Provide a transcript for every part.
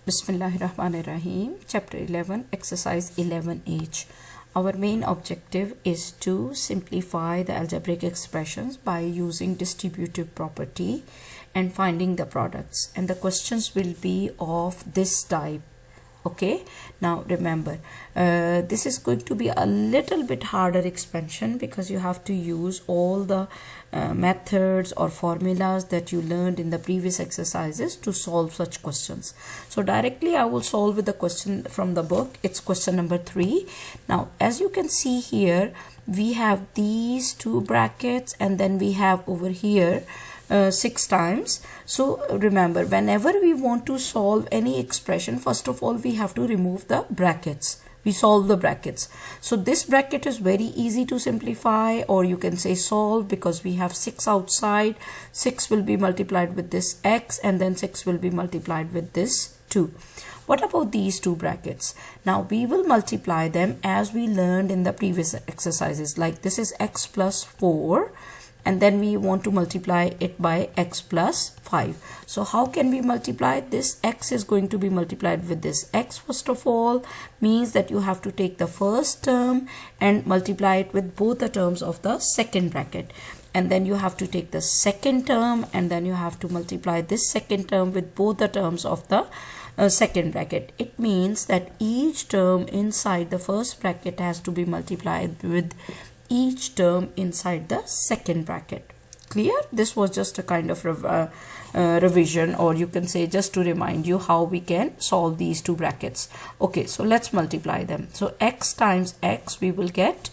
Bismillahirrahmanirrahim. Chapter 11, Exercise 11H. Our main objective is to simplify the algebraic expressions by using distributive property and finding the products. And the questions will be of this type. Okay, now remember, this is going to be a little bit harder expansion because you have to use all the methods or formulas that you learned in the previous exercises to solve such questions. So directly I will solve with the question from the book. It's question number 3. Now as you can see here, we have these two brackets and then we have over here 6 times. So remember, whenever we want to solve any expression, first of all we have to remove the brackets. We solve the brackets. So this bracket is very easy to simplify, or you can say solve, because we have 6 outside. 6 will be multiplied with this x and then 6 will be multiplied with this 2. What about these two brackets? Now we will multiply them as we learned in the previous exercises. Like this is x plus 4 and then we want to multiply it by x plus 5. So how can we multiply this? X is going to be multiplied with this x first of all, means that you have to take the first term and multiply it with both the terms of the second bracket. And then you have to take the second term and then you have to multiply this second term with both the terms of the second bracket. It means that each term inside the first bracket has to be multiplied with each term inside the second bracket. Clear? This was just a kind of revision, or you can say just to remind you how we can solve these two brackets. Okay, so let's multiply them. So x times x, we will get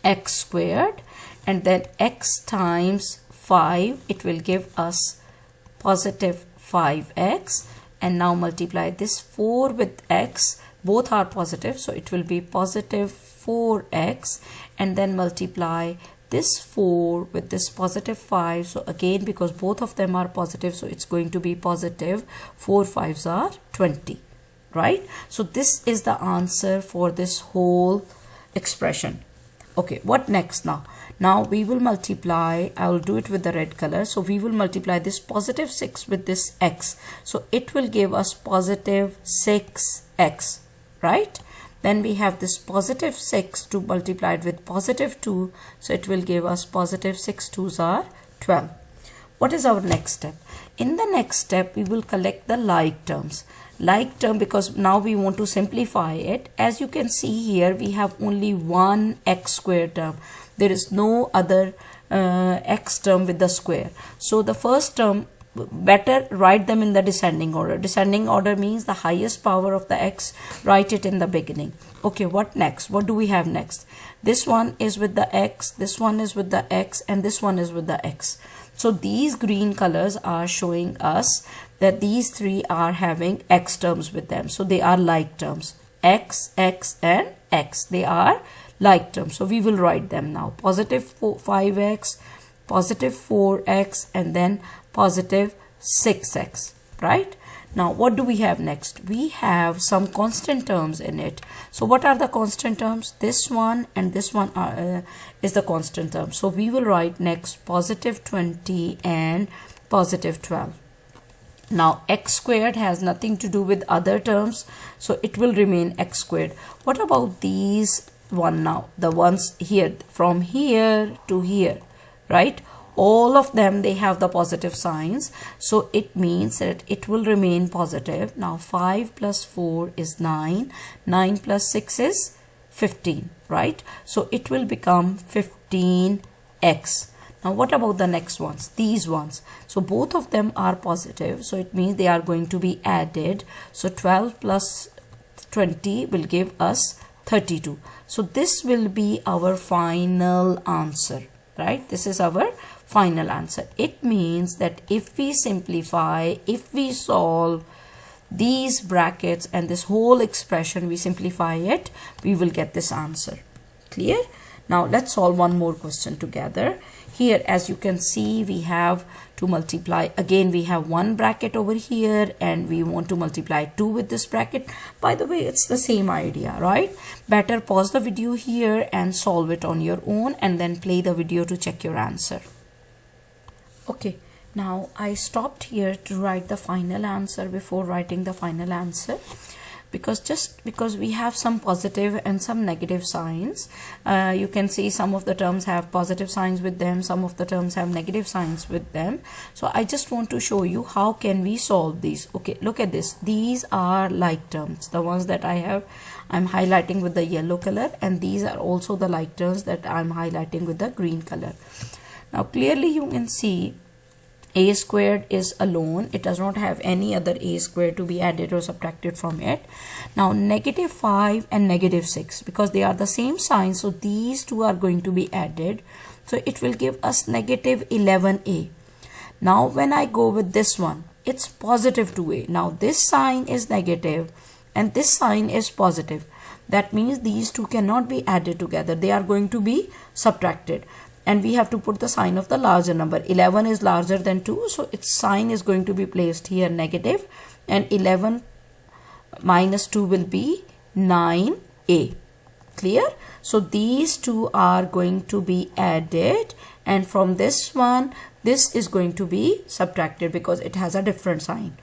x squared, and then x times 5, it will give us positive 5x, and now multiply this 4 with x, both are positive, so it will be positive 4x, and then multiply this 4 with this positive 5. So again, because both of them are positive, so it's going to be positive 4 5s are 20, right? So this is the answer for this whole expression. Okay, what next now? Now we will multiply, I will do it with the red color. So we will multiply this positive 6 with this x. So it will give us positive 6x, right? Then we have this positive 6 to multiplied with positive 2. So it will give us positive 6 2s are 12. What is our next step? In the next step, we will collect the like terms. Like term, because now we want to simplify it. As you can see here, we have only one x squared term. There is no other x term with the square. So the first term, better write them in the descending order. Descending order means the highest power of the x, write it in the beginning. Okay, what next? What do we have next? This one is with the x, this one is with the x, and this one is with the x. So these green colors are showing us that these three are having x terms with them. So they are like terms. X, x, and x. They are like terms. So we will write them now. Positive 5x, positive 4x, and then positive 6x, right? Now what do we have next? We have some constant terms in it. So what are the constant terms? This one and this one is the constant term. So we will write next positive 20 and positive 12. Now x squared has nothing to do with other terms, so it will remain x squared. What about these one now? The ones here, from here to here, right? All of them, they have the positive signs, so it means that it will remain positive. Now 5 plus 4 is 9, 9 plus 6 is 15, right? So it will become 15x. Now what about the next ones? These ones. So both of them are positive, so it means they are going to be added. So 12 plus 20 will give us 32. So this will be our final answer, right? This is our final answer. It means that if we simplify, if we solve these brackets and this whole expression, we simplify it, we will get this answer. Clear? Now let's solve one more question together. Here, as you can see, we have to multiply. Again, we have one bracket over here and we want to multiply 2 with this bracket. By the way, it's the same idea, right? Better pause the video here and solve it on your own and then play the video to check your answer. Okay, Now I stopped here to write the final answer before writing the final answer, because we have some positive and some negative signs. You can see some of the terms have positive signs with them, some of the terms have negative signs with them. So I just want to show you how can we solve these. Okay, look at this. These are like terms, the ones that I'm highlighting with the yellow color, and these are also the like terms that I'm highlighting with the green color. Now clearly you can see a squared is alone. It does not have any other a squared to be added or subtracted from it. Now negative 5 and negative 6, because they are the same sign, so these two are going to be added. So it will give us negative 11a. Now when I go with this one, it's positive 2a. Now this sign is negative and this sign is positive. That means these two cannot be added together. They are going to be subtracted. And we have to put the sign of the larger number. 11 is larger than 2, so its sign is going to be placed here negative, and 11 minus 2 will be 9a. Clear? So these two are going to be added, and from this one, this is going to be subtracted because it has a different sign.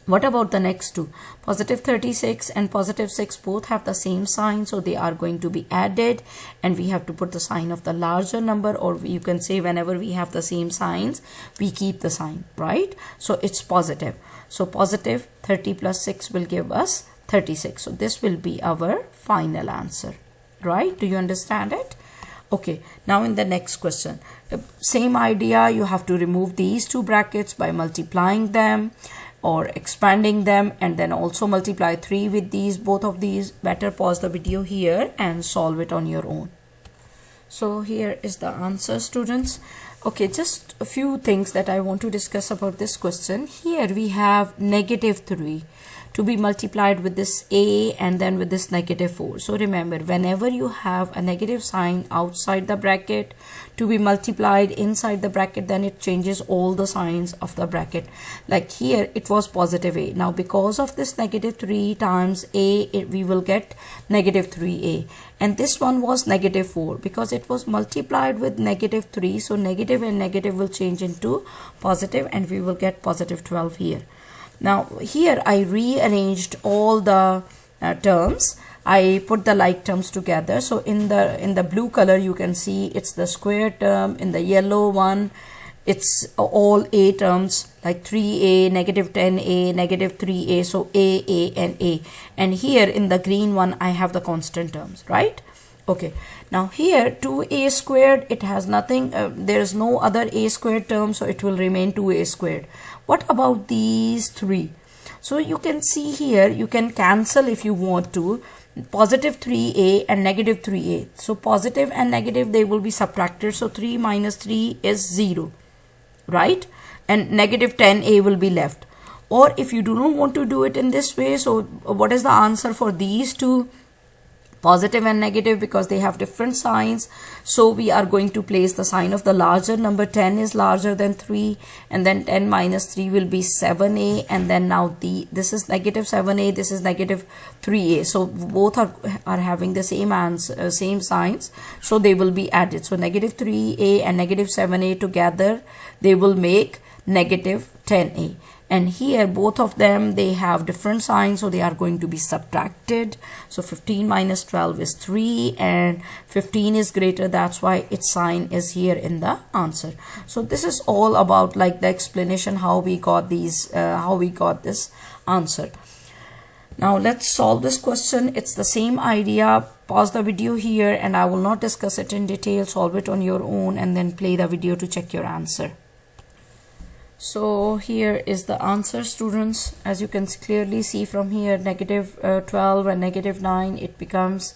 What about the next two? Positive 36 and positive 6 both have the same sign, so they are going to be added, and we have to put the sign of the larger number, or you can say whenever we have the same signs, we keep the sign, right? So it's positive. So positive 30 plus 6 will give us 36. So this will be our final answer, right? Do you understand it? Okay, now in the next question, same idea, you have to remove these two brackets by multiplying them or expanding them, and then also multiply 3 with these, both of these. Better pause the video here and solve it on your own. So here is the answer, students. Okay, just a few things that I want to discuss about this question. Here we have negative 3 to be multiplied with this a and then with this negative 4. So remember, whenever you have a negative sign outside the bracket to be multiplied inside the bracket, then it changes all the signs of the bracket. Like here it was positive a. Now because of this negative 3 times a, we will get negative 3a. And this one was negative 4 because it was multiplied with negative 3. So negative and negative will change into positive, and we will get positive 12 here. Now here I rearranged all the terms. I put the like terms together. So in the blue color you can see it's the square term. In the yellow one it's all a terms, like 3a, negative 10a, negative 3a. So a, and a. And here in the green one I have the constant terms, right? Okay, now here 2a squared, it has nothing, there is no other a squared term, so it will remain 2a squared. What about these 3? So you can see here, you can cancel if you want to, positive 3a and negative 3a. So positive and negative, they will be subtracted. So 3 minus 3 is 0, right? And negative 10a will be left. Or if you do not want to do it in this way, so what is the answer for these two? Positive and negative, because they have different signs, so we are going to place the sign of the larger number. 10 is larger than 3, and then 10 minus 3 will be 7a, and then now this is negative 7a, this is negative 3a. So both are having the same answer, same signs, so they will be added. So negative 3a and negative 7a together, they will make negative 10a. And here both of them, they have different signs, so they are going to be subtracted. So 15 minus 12 is 3, and 15 is greater, that's why its sign is here in the answer. So this is all about like the explanation how we got these, how we got this answer. Now let's solve this question. It's the same idea. Pause the video here, and I will not discuss it in detail. Solve it on your own and then play the video to check your answer. So here is the answer, students. As you can clearly see from here, negative 12 and negative 9, it becomes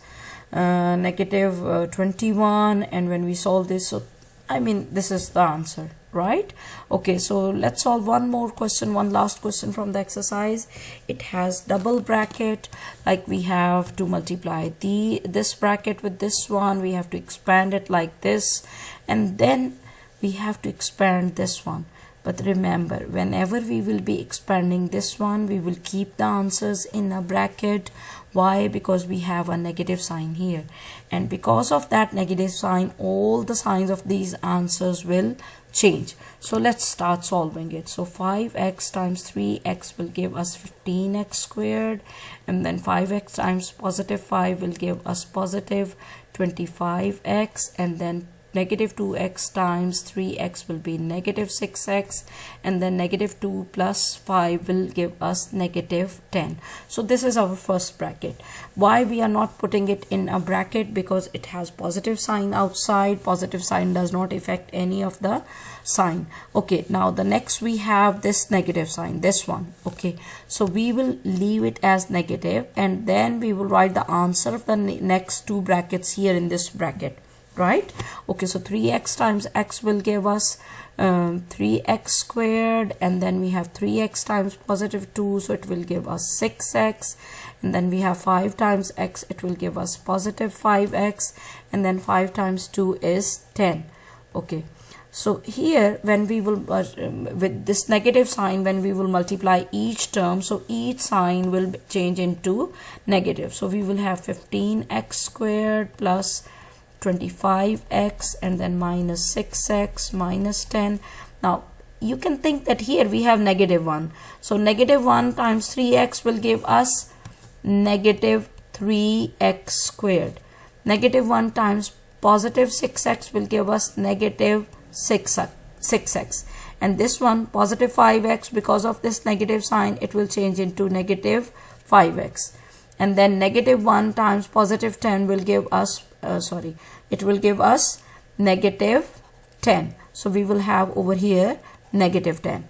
negative 21. And when we solve this, so I mean this is the answer, right? Okay, so let's solve one more question, one last question from the exercise. It has double bracket, like we have to multiply this bracket with this one, we have to expand it like this, and then we have to expand this one. But remember, whenever we will be expanding this one, we will keep the answers in a bracket. Why? Because we have a negative sign here. And because of that negative sign, all the signs of these answers will change. So let's start solving it. So 5x times 3x will give us 15x squared, and then 5x times positive 5 will give us positive 25x, and then negative 2x times 3x will be negative 6x, and then negative 2 plus 5 will give us negative 10. So this is our first bracket. Why we are not putting it in a bracket? Because it has positive sign outside. Positive sign does not affect any of the sign. Okay, now the next we have this negative sign, this one. Okay, so we will leave it as negative, and then we will write the answer of the next two brackets here in this bracket, right? Okay, so 3x times x will give us 3x squared, and then we have 3x times positive 2, so it will give us 6x, and then we have 5 times x, it will give us positive 5x, and then 5 times 2 is 10. Okay, so here when we will with this negative sign, when we will multiply each term, so each sign will change into negative. So we will have 15x squared plus 25x, and then minus 6x minus 10. Now you can think that here we have negative 1, so negative 1 times 3x will give us negative 3x squared. Negative 1 times positive 6x will give us negative 6x, and this one positive 5x, because of this negative sign it will change into negative 5x, and then negative 1 times positive 10 will give us it will give us negative 10. So we will have over here negative 10.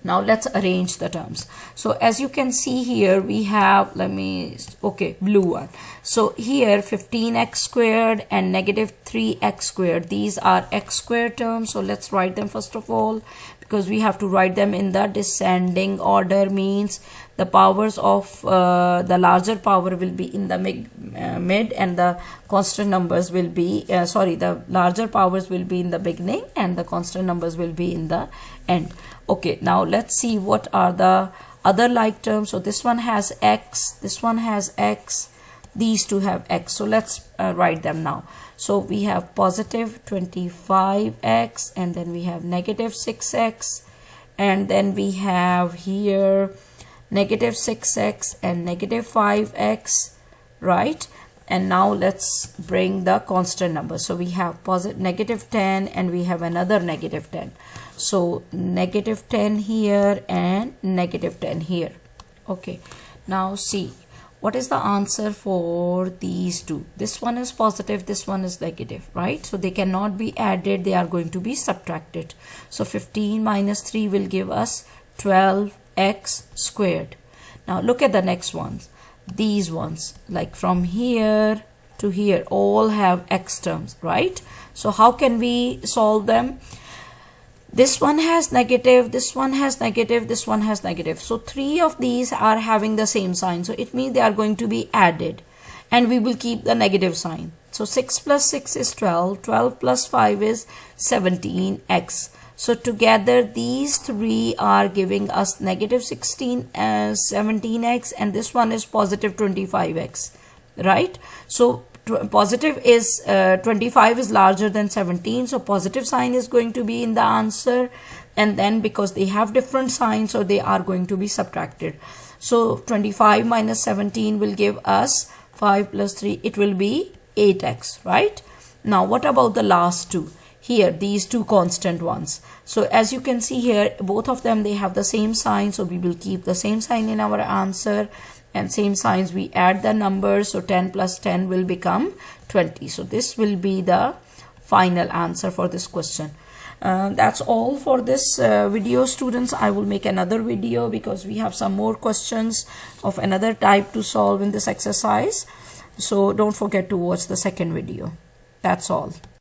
Now let's arrange the terms. So as you can see here we have, blue one. So here 15x squared and negative 3x squared, these are x squared terms. So let's write them first of all, because we have to write them in the descending order, means the powers of the larger power will be in the mid, and the constant numbers will be the larger powers will be in the beginning and the constant numbers will be in the end. Okay, now let's see what are the other like terms. So this one has x, this one has x, these two have x. So let's write them now. So we have positive 25x, and then we have negative 6x, and then we have here negative 6x and negative 5x, right? And now let's bring the constant number. So we have negative 10, and we have another negative 10. So negative 10 here and negative 10 here. Okay, now see what is the answer for these two. This one is positive, this one is negative, right? So they cannot be added, they are going to be subtracted. So 15 minus 3 will give us 12x squared. Now look at the next ones. These ones, like from here to here, all have x terms, right? So how can we solve them? This one has negative, this one has negative, this one has negative. So three of these are having the same sign. So it means they are going to be added, and we will keep the negative sign. So 6 plus 6 is 12, 12 plus 5 is 17x. So together these three are giving us negative 17x, and this one is positive 25x, right? So positive is 25 is larger than 17, so positive sign is going to be in the answer, and then because they have different signs, so they are going to be subtracted. So 25 minus 17 will give us 5 plus 3, it will be 8x, right? Now what about the last two? Here, these two constant ones. So as you can see here, both of them, they have the same sign, so we will keep the same sign in our answer, and same signs we add the numbers. So 10 plus 10 will become 20. So this will be the final answer for this question. That's all for this video, students. I will make another video because we have some more questions of another type to solve in this exercise. So don't forget to watch the second video. That's all.